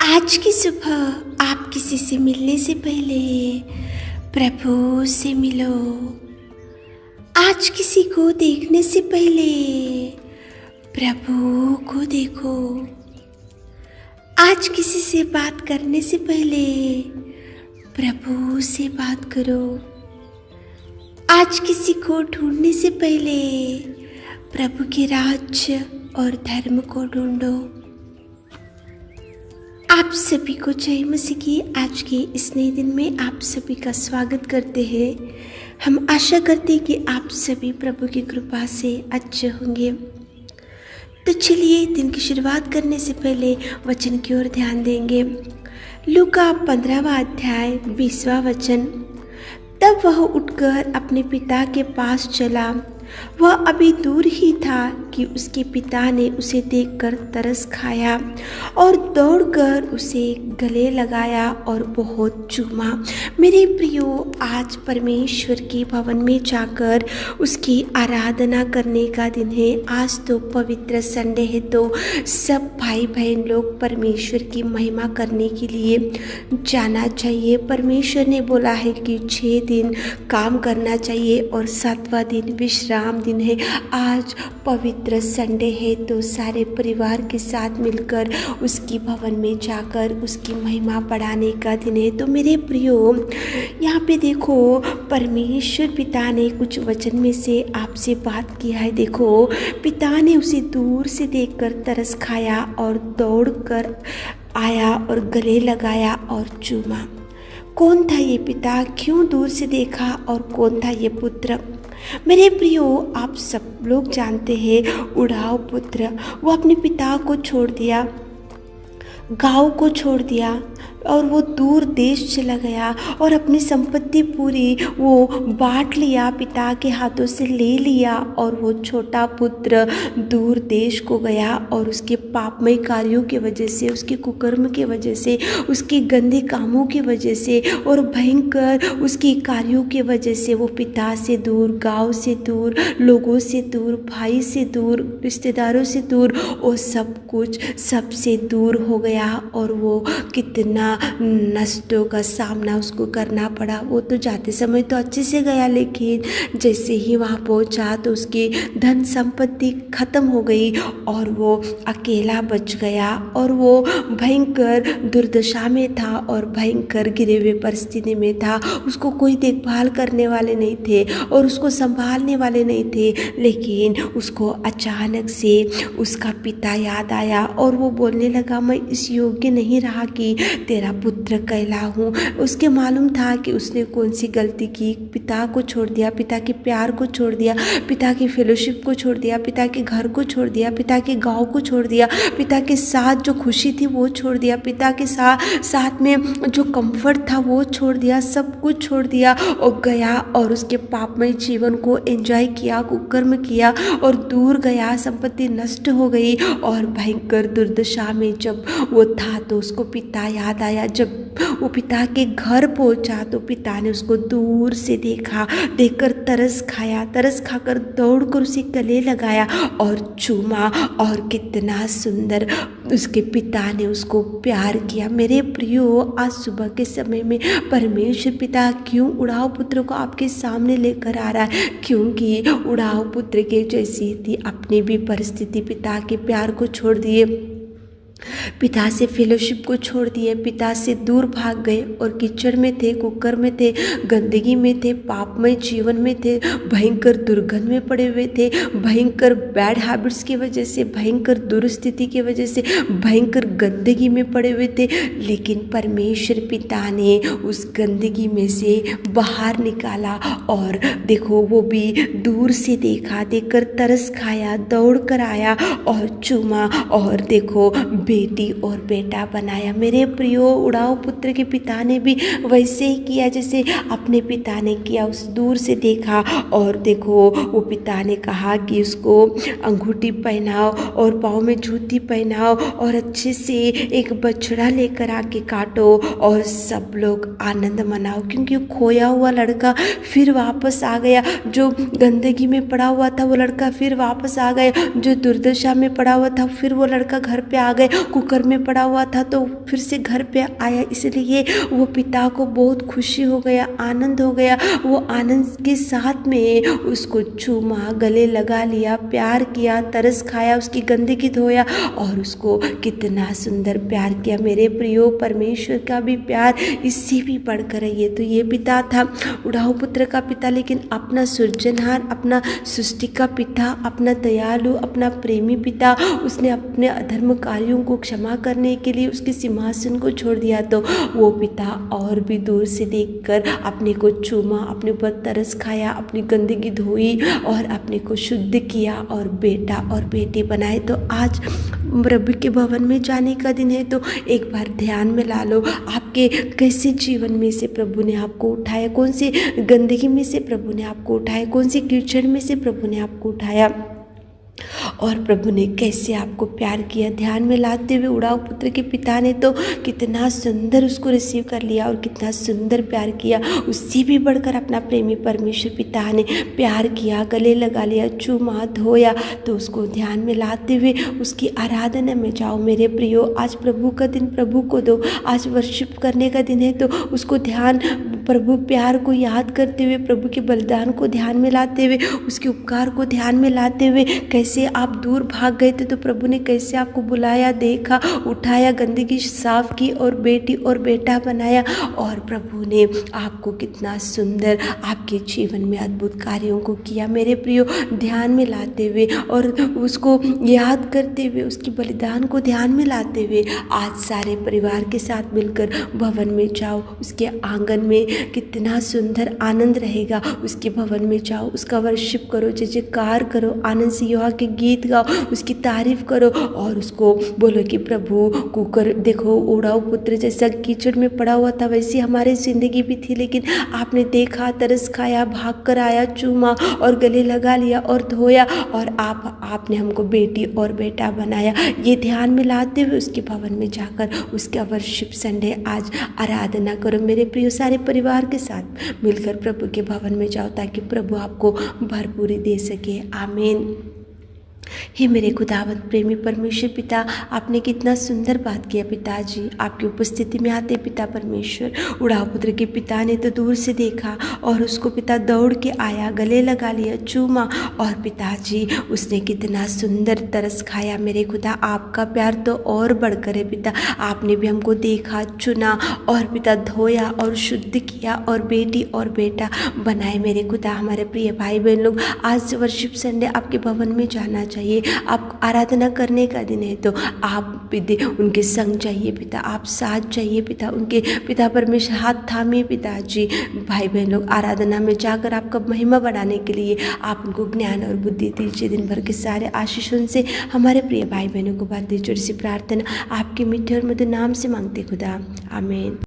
आज की सुबह आप किसी से मिलने से पहले प्रभु से मिलो। आज किसी को देखने से पहले प्रभु को देखो। आज किसी से बात करने से पहले प्रभु से बात करो। आज किसी को ढूंढने से पहले प्रभु के राज्य और धर्म को ढूंढो। आप सभी को जय मसीह की आज के इस नए दिन में आप सभी का स्वागत करते हैं। हम आशा करते हैं कि आप सभी प्रभु की कृपा से अच्छे होंगे। तो चलिए दिन की शुरुआत करने से पहले वचन की ओर ध्यान देंगे। लूका 15वां अध्याय 20वां वचन। तब वह उठकर अपने पिता के पास चला। वह अभी दूर ही था कि उसके पिता ने उसे देखकर तरस खाया और दौड़कर उसे गले लगाया और बहुत चूमा। मेरे प्रियो, आज परमेश्वर के भवन में जाकर उसकी आराधना करने का दिन है। आज तो पवित्र संडे है, तो सब भाई बहन लोग परमेश्वर की महिमा करने के लिए जाना चाहिए। परमेश्वर ने बोला है कि 6 दिन काम करना चाहिए और 7वां दिन विश्राम दिन है। आज पवित्र संडे है, तो सारे परिवार के साथ मिलकर उसकी भवन में जाकर उसकी महिमा बढ़ाने का दिन है। तो मेरे प्रियो, यहाँ पे देखो परमेश्वर पिता ने कुछ वचन में से आपसे बात किया है। देखो, पिता ने उसे दूर से देखकर तरस खाया और दौड़कर आया और गले लगाया और चूमा। कौन था ये पिता? क्यों दूर से देखा? और कौन था ये पुत्र? मेरे प्रियो, आप सब लोग जानते हैं उड़ाव पुत्र। वो अपने पिता को छोड़ दिया, गाँव को छोड़ दिया और वो दूर देश चला गया और अपनी संपत्ति पूरी वो बांट लिया, पिता के हाथों से ले लिया। और वो छोटा पुत्र दूर देश को गया और उसके पापमय कार्यों की वजह से, उसके कुकर्म की वजह से, उसके गंदे कामों की वजह से और भयंकर उसकी कार्यों की वजह से वो पिता से दूर, गाँव से दूर, लोगों से दूर, भाई से दूर, रिश्तेदारों से दूर और सब कुछ सबसे दूर हो गया। और वो कितना नष्टों का सामना उसको करना पड़ा। वो तो जाते समय तो अच्छे से गया, लेकिन जैसे ही वहाँ पहुँचा तो उसकी धन संपत्ति खत्म हो गई और वो अकेला बच गया और वो भयंकर दुर्दशा में था और भयंकर गिरे हुए परिस्थिति में था। उसको कोई देखभाल करने वाले नहीं थे और उसको संभालने वाले नहीं थे। लेकिन उसको अचानक से उसका पिता याद आया और वो बोलने लगा, मैं इस योग्य नहीं रहा कि तेरा पुत्र कहलाऊं। उसके मालूम था कि उसने कौन सी गलती की। पिता को छोड़ दिया, पिता के प्यार को छोड़ दिया, पिता की फेलोशिप को छोड़ दिया, पिता के घर को छोड़ दिया, पिता के गांव को छोड़ दिया, पिता के साथ जो खुशी थी वो छोड़ दिया, पिता के साथ में जो कंफर्ट था वो छोड़ दिया, सब कुछ छोड़ दिया और गया और उसके पापमय जीवन को एंजॉय किया, कुकर्म किया और दूर गया। संपत्ति नष्ट हो गई और भयंकर दुर्दशा में जब वो था तो उसको पिता याद आया। जब वो पिता के घर पहुंचा तो पिता ने उसको दूर से देखा, देखकर तरस खाया, तरस खाकर दौड़कर उसे गले लगाया और चूमा। और कितना सुंदर उसके पिता ने उसको प्यार किया। मेरे प्रियो, आज सुबह के समय में परमेश्वर पिता क्यों उड़ाव पुत्र को आपके सामने लेकर आ रहा है? क्योंकि उड़ाव पुत्र के जैसी थी अपनी भी परिस्थिति। पिता के प्यार को छोड़ दिए, पिता से फेलोशिप को छोड़ दिए, पिता से दूर भाग गए और कीचड़ में थे, कुकर में थे, गंदगी में थे, पापमय जीवन में थे, भयंकर दुर्गंध में पड़े हुए थे, भयंकर बैड हैबिट्स की वजह से, भयंकर दुर्स्थिति की वजह से, भयंकर गंदगी में पड़े हुए थे। लेकिन परमेश्वर पिता ने उस गंदगी में से बाहर निकाला और देखो वो भी दूर से देखा, देखकर तरस खाया, दौड़ कर आया और चूमा और देखो बेटी और बेटा बनाया। मेरे प्रियो, उड़ाव पुत्र के पिता ने भी वैसे ही किया जैसे अपने पिता ने किया। उस दूर से देखा और देखो वो पिता ने कहा कि उसको अंगूठी पहनाओ और पाँव में जूती पहनाओ और अच्छे से एक बछड़ा लेकर आके काटो और सब लोग आनंद मनाओ, क्योंकि खोया हुआ लड़का फिर वापस आ गया। जो गंदगी में पड़ा हुआ था वो लड़का फिर वापस आ गया, जो दुर्दशा में पड़ा हुआ था फिर वो लड़का घर पे आ गए कुकर में पड़ा हुआ था तो फिर से घर पे आया, इसलिए वो पिता को बहुत खुशी हो गया, आनंद हो गया। वो आनंद के साथ में उसको चूमा, गले लगा लिया, प्यार किया, तरस खाया, उसकी गंदगी धोया और उसको कितना सुंदर प्यार किया। मेरे प्रियो, परमेश्वर का भी प्यार इससे भी बढ़कर है। ये तो ये पिता था उड़ाऊ पुत्र का पिता, लेकिन अपना सृजनहार, अपना सृष्टि का पिता, अपना दयालु, अपना प्रेमी पिता, उसने अपने अधर्म कार्यों को क्षमा करने के लिए उसके सिंहासन को छोड़ दिया। तो वो पिता और भी दूर से देखकर अपने को चूमा, अपने ऊपर तरस खाया, अपनी गंदगी धोई और अपने को शुद्ध किया और बेटा और बेटी बनाए। तो आज प्रभु के भवन में जाने का दिन है, तो एक बार ध्यान में ला लो आपके कैसे जीवन में से प्रभु ने आपको उठाया, कौन सी गंदगी में से प्रभु ने आपको उठाया, कौन सी कीचड़ में से प्रभु ने आपको उठाया और प्रभु ने कैसे आपको प्यार किया। ध्यान में लाते हुए उड़ाऊ पुत्र के पिता ने तो कितना सुंदर उसको रिसीव कर लिया और कितना सुंदर प्यार किया। उससे भी बढ़कर अपना प्रेमी परमेश्वर पिता ने प्यार किया, गले लगा लिया, चूमा, धोया। तो उसको ध्यान में लाते हुए उसकी आराधना में जाओ मेरे प्रियो। आज प्रभु का दिन प्रभु को दो, आज वर्शिप करने का दिन है, तो उसको ध्यान, प्रभु प्यार को याद करते हुए, प्रभु के बलिदान को ध्यान में लाते हुए, उसके उपकार को ध्यान में लाते हुए, कैसे आप दूर भाग गए थे तो प्रभु ने कैसे आपको बुलाया, देखा, उठाया, गंदगी साफ की और बेटी और बेटा बनाया और प्रभु ने आपको कितना सुंदर आपके जीवन में अद्भुत कार्यों को किया। मेरे प्रियो, ध्यान में लाते हुए और उसको याद करते हुए, उसकी बलिदान को ध्यान में लाते हुए आज सारे परिवार के साथ मिलकर भवन में जाओ। उसके आंगन में कितना सुंदर आनंद रहेगा, उसके भवन में जाओ, उसका वर्शिप करो, जय जयकार करो, आनंद से यहोवा के गीत गाओ, उसकी तारीफ करो और उसको बोलो कि प्रभु कुकर देखो, उड़ाऊ पुत्र जैसा कीचड़ में पड़ा हुआ था वैसी हमारी ज़िंदगी भी थी, लेकिन आपने देखा, तरस खाया, भाग कर आया, चूमा और गले लगा लिया और धोया और आपने हमको बेटी और बेटा बनाया। ये ध्यान में लाते हुए उसके भवन में जाकर उसका वर्शिप संडे आज आराधना करो। मेरे प्रिय, सारे परिवार के साथ मिलकर प्रभु के भवन में जाओ ताकि प्रभु आपको भरपूरी दे सके। आमीन। हे मेरे खुदावंद प्रेमी परमेश्वर पिता, आपने कितना सुंदर बात किया पिताजी। आपकी उपस्थिति में आते पिता परमेश्वर, उड़ाऊ पुत्र के पिता ने तो दूर से देखा और उसको पिता दौड़ के आया, गले लगा लिया, चूमा और पिताजी उसने कितना सुंदर तरस खाया। मेरे खुदा, आपका प्यार तो और बढ़कर है पिता। आपने भी हमको देखा, चुना और पिता धोया और शुद्ध किया और बेटी और बेटा बनाए। मेरे खुदा, हमारे प्रिय भाई बहन लोग आज वर्शिप संडे आपके भवन में जाना चाहिए, आप आराधना करने का दिन है, तो आप उनके संग चाहिए पिता, आप साथ चाहिए पिता, उनके पिता परमेश्वर हाथ थामिए पिताजी। भाई बहन लोग आराधना में जाकर आपका महिमा बढ़ाने के लिए आप उनको ज्ञान और बुद्धि दीजिए। दिन भर के सारे आशीषों से हमारे प्रिय भाई बहनों को बातें, छोटी सी प्रार्थना आपके मीठे और मधुर नाम से मांगते खुदा, आमीन।